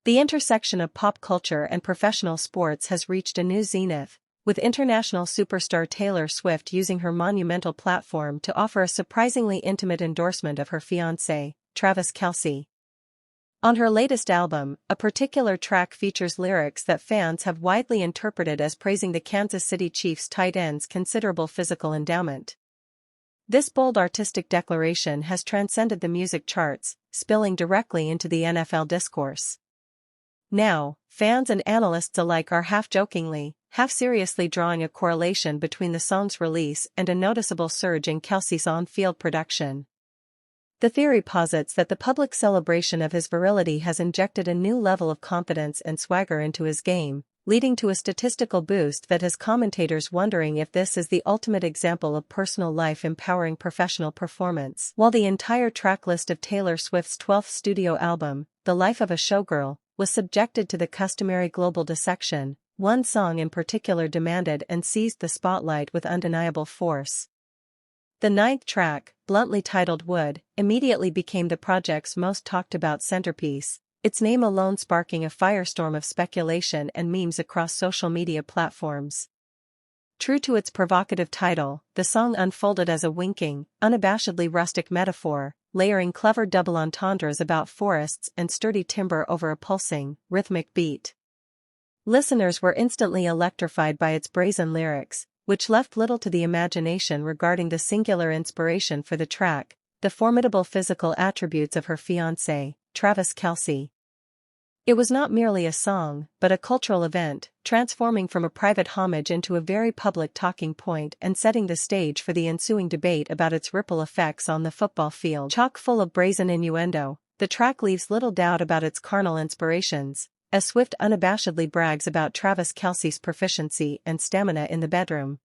The intersection of pop culture and professional sports has reached a new zenith, with international superstar Taylor Swift using her monumental platform to offer a surprisingly intimate endorsement of her fiancé, Travis Kelce. On her latest album, a particular track features lyrics that fans have widely interpreted as praising the Kansas City Chiefs tight end's considerable physical endowment. This bold artistic declaration has transcended the music charts, spilling directly into the NFL discourse. Now, fans and analysts alike are half-jokingly, half-seriously drawing a correlation between the song's release and a noticeable surge in Kelce's on-field production. The theory posits that the public celebration of his virility has injected a new level of confidence and swagger into his game, leading to a statistical boost that has commentators wondering if this is the ultimate example of personal life empowering professional performance. While the entire track list of Taylor Swift's 12th studio album, The Life of a Showgirl, was subjected to the customary global dissection, one song in particular demanded and seized the spotlight with undeniable force. The ninth track, bluntly titled Wood, immediately became the project's most talked-about centerpiece, its name alone sparking a firestorm of speculation and memes across social media platforms. True to its provocative title, the song unfolded as a winking, unabashedly rustic metaphor, layering clever double entendres about forests and sturdy timber over a pulsing, rhythmic beat. Listeners were instantly electrified by its brazen lyrics, which left little to the imagination regarding the singular inspiration for the track, the formidable physical attributes of her fiancé, Travis Kelce. It was not merely a song, but a cultural event, transforming from a private homage into a very public talking point and setting the stage for the ensuing debate about its ripple effects on the football field. Chock full of brazen innuendo, the track leaves little doubt about its carnal inspirations, as Swift unabashedly brags about Travis Kelce's proficiency and stamina in the bedroom.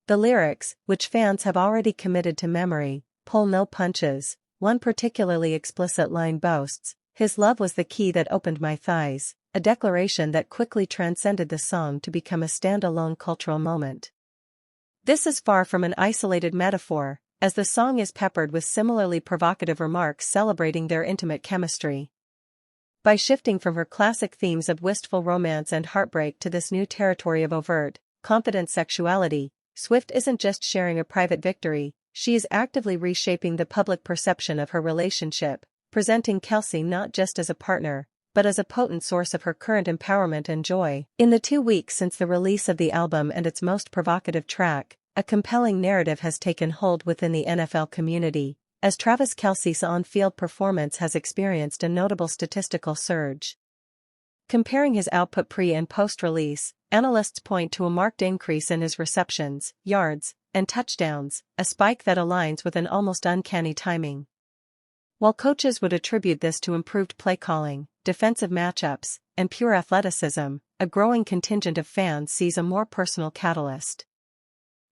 The lyrics, which fans have already committed to memory, pull no punches. One particularly explicit line boasts, "His love was the key that opened my thighs," a declaration that quickly transcended the song to become a standalone cultural moment. This is far from an isolated metaphor, as the song is peppered with similarly provocative remarks celebrating their intimate chemistry. By shifting from her classic themes of wistful romance and heartbreak to this new territory of overt, confident sexuality, Swift isn't just sharing a private victory, she is actively reshaping the public perception of her relationship, presenting Kelce not just as a partner, but as a potent source of her current empowerment and joy. In the 2 weeks since the release of the album and its most provocative track, a compelling narrative has taken hold within the NFL community, as Travis Kelce's on-field performance has experienced a notable statistical surge. Comparing his output pre- and post-release, analysts point to a marked increase in his receptions, yards, and touchdowns, a spike that aligns with an almost uncanny timing. While coaches would attribute this to improved play calling, defensive matchups, and pure athleticism, a growing contingent of fans sees a more personal catalyst.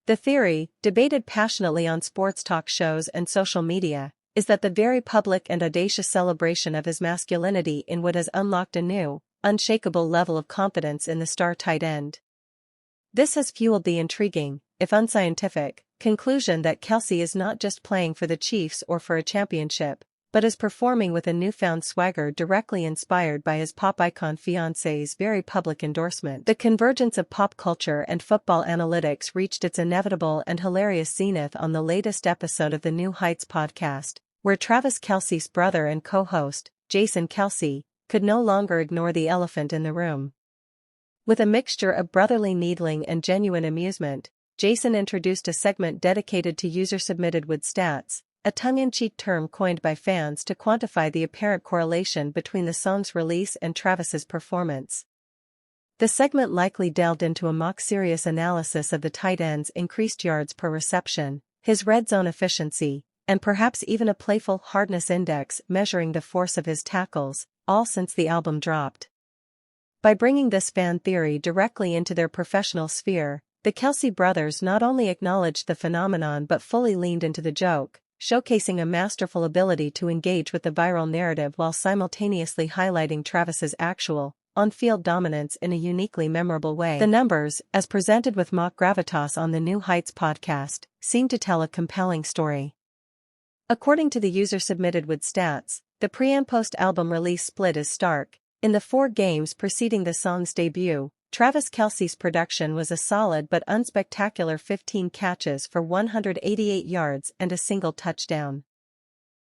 The theory, debated passionately on sports talk shows and social media, is that the very public and audacious celebration of his masculinity in Wood has unlocked a new, unshakable level of confidence in the star tight end. This has fueled the intriguing, if unscientific, conclusion that Kelce is not just playing for the Chiefs or for a championship, but is performing with a newfound swagger directly inspired by his pop icon fiancé's very public endorsement. The convergence of pop culture and football analytics reached its inevitable and hilarious zenith on the latest episode of the New Heights podcast, where Travis Kelce's brother and co-host, Jason Kelce, could no longer ignore the elephant in the room. With a mixture of brotherly needling and genuine amusement, Jason introduced a segment dedicated to user-submitted Wood stats, a tongue-in-cheek term coined by fans to quantify the apparent correlation between the song's release and Travis's performance. The segment likely delved into a mock-serious analysis of the tight end's increased yards per reception, his red zone efficiency, and perhaps even a playful hardness index measuring the force of his tackles, all since the album dropped. By bringing this fan theory directly into their professional sphere, the Kelce brothers not only acknowledged the phenomenon but fully leaned into the joke, showcasing a masterful ability to engage with the viral narrative while simultaneously highlighting Travis's actual, on-field dominance in a uniquely memorable way. The numbers, as presented with mock gravitas on the New Heights podcast, seem to tell a compelling story. According to the user-submitted Wood stats, the pre- and post-album release split is stark, In the 4 games preceding the song's debut, Travis Kelce's production was a solid but unspectacular 15 catches for 188 yards and a single touchdown.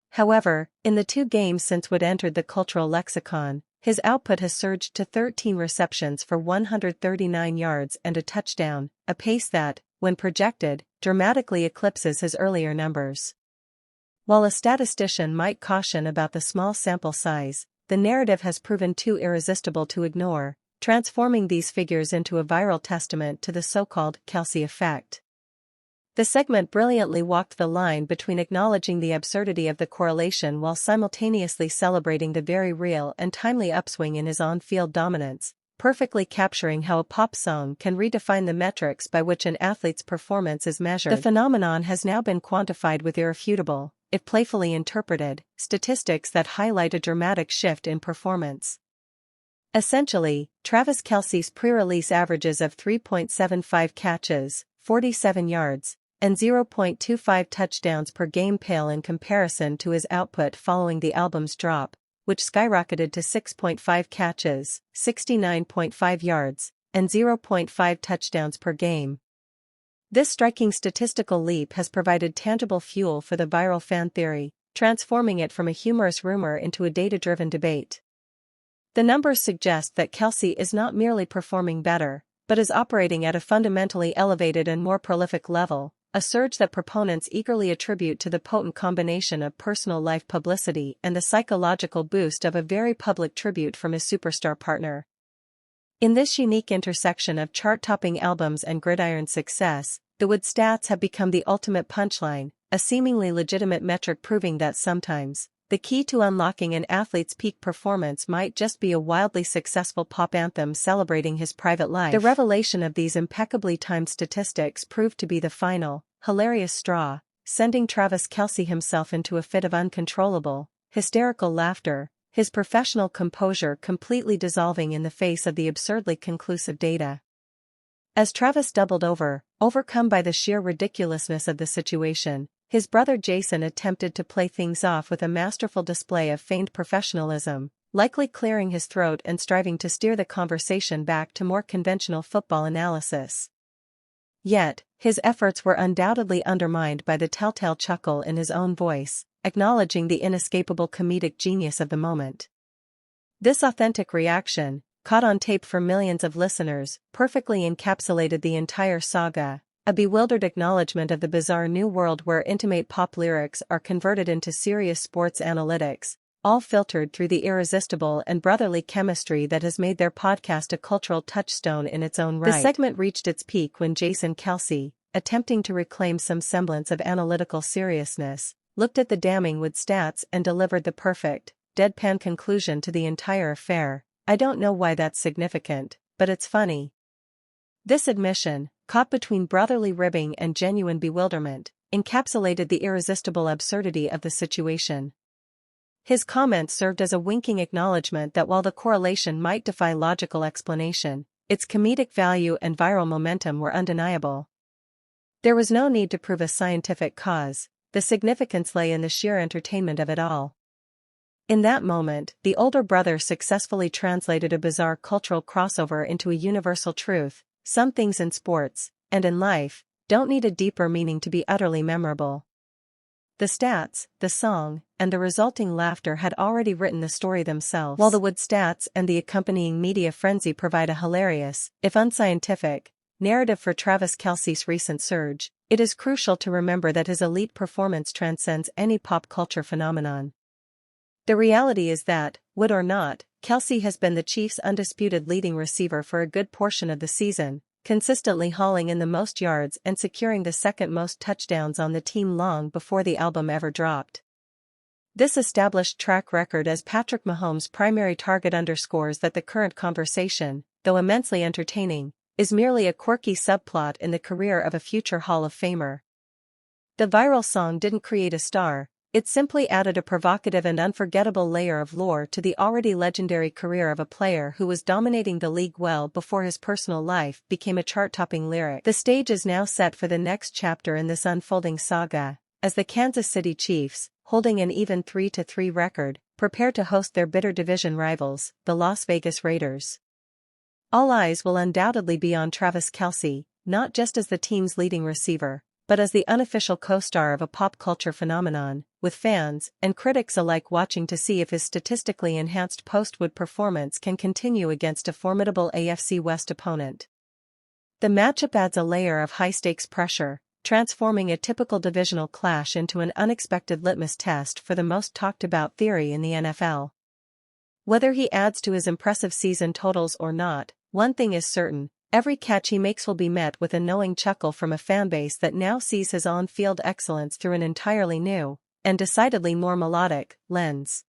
However, in the 2 games since Wood entered the cultural lexicon, his output has surged to 13 receptions for 139 yards and a touchdown, a pace that, when projected, dramatically eclipses his earlier numbers. While a statistician might caution about the small sample size, the narrative has proven too irresistible to ignore, transforming these figures into a viral testament to the so-called Kelce effect. The segment brilliantly walked the line between acknowledging the absurdity of the correlation while simultaneously celebrating the very real and timely upswing in his on-field dominance, perfectly capturing how a pop song can redefine the metrics by which an athlete's performance is measured. The phenomenon has now been quantified with irrefutable, if playfully interpreted, statistics that highlight a dramatic shift in performance. Essentially, Travis Kelce's pre-release averages of 3.75 catches, 47 yards, and 0.25 touchdowns per game pale in comparison to his output following the album's drop, which skyrocketed to 6.5 catches, 69.5 yards, and 0.5 touchdowns per game. This striking statistical leap has provided tangible fuel for the viral fan theory, transforming it from a humorous rumor into a data-driven debate. The numbers suggest that Kelce is not merely performing better, but is operating at a fundamentally elevated and more prolific level, a surge that proponents eagerly attribute to the potent combination of personal life publicity and the psychological boost of a very public tribute from his superstar partner. In this unique intersection of chart-topping albums and gridiron success, the Wood stats have become the ultimate punchline, a seemingly legitimate metric proving that sometimes, the key to unlocking an athlete's peak performance might just be a wildly successful pop anthem celebrating his private life. The revelation of these impeccably timed statistics proved to be the final, hilarious straw, sending Travis Kelce himself into a fit of uncontrollable, hysterical laughter, his professional composure completely dissolving in the face of the absurdly conclusive data. As Travis doubled over, overcome by the sheer ridiculousness of the situation, his brother Jason attempted to play things off with a masterful display of feigned professionalism, likely clearing his throat and striving to steer the conversation back to more conventional football analysis. Yet, his efforts were undoubtedly undermined by the telltale chuckle in his own voice, acknowledging the inescapable comedic genius of the moment. This authentic reaction, caught on tape for millions of listeners, perfectly encapsulated the entire saga, a bewildered acknowledgement of the bizarre new world where intimate pop lyrics are converted into serious sports analytics, all filtered through the irresistible and brotherly chemistry that has made their podcast a cultural touchstone in its own right. The segment reached its peak when Jason Kelce, attempting to reclaim some semblance of analytical seriousness, looked at the damning Wood stats and delivered the perfect, deadpan conclusion to the entire affair. "I don't know why that's significant, but it's funny." This admission, caught between brotherly ribbing and genuine bewilderment, encapsulated the irresistible absurdity of the situation. His comment served as a winking acknowledgement that while the correlation might defy logical explanation, its comedic value and viral momentum were undeniable. There was no need to prove a scientific cause, the significance lay in the sheer entertainment of it all. In that moment, the older brother successfully translated a bizarre cultural crossover into a universal truth: some things in sports, and in life, don't need a deeper meaning to be utterly memorable. The stats, the song, and the resulting laughter had already written the story themselves. While the Wood stats and the accompanying media frenzy provide a hilarious, if unscientific, narrative for Travis Kelce's recent surge, it is crucial to remember that his elite performance transcends any pop culture phenomenon. The reality is that, Wood or not, Kelce has been the Chiefs' undisputed leading receiver for a good portion of the season, consistently hauling in the most yards and securing the second most touchdowns on the team long before the album ever dropped. This established track record as Patrick Mahomes' primary target underscores that the current conversation, though immensely entertaining, is merely a quirky subplot in the career of a future Hall of Famer. The viral song didn't create a star, it simply added a provocative and unforgettable layer of lore to the already legendary career of a player who was dominating the league well before his personal life became a chart-topping lyric. The stage is now set for the next chapter in this unfolding saga, as the Kansas City Chiefs, holding an even 3-3 record, prepare to host their bitter division rivals, the Las Vegas Raiders. All eyes will undoubtedly be on Travis Kelce, not just as the team's leading receiver, but as the unofficial co-star of a pop culture phenomenon, with fans and critics alike watching to see if his statistically enhanced post-Wood performance can continue against a formidable AFC West opponent. The matchup adds a layer of high-stakes pressure, transforming a typical divisional clash into an unexpected litmus test for the most talked-about theory in the NFL. Whether he adds to his impressive season totals or not, one thing is certain: every catch he makes will be met with a knowing chuckle from a fanbase that now sees his on-field excellence through an entirely new, and decidedly more melodic, lens.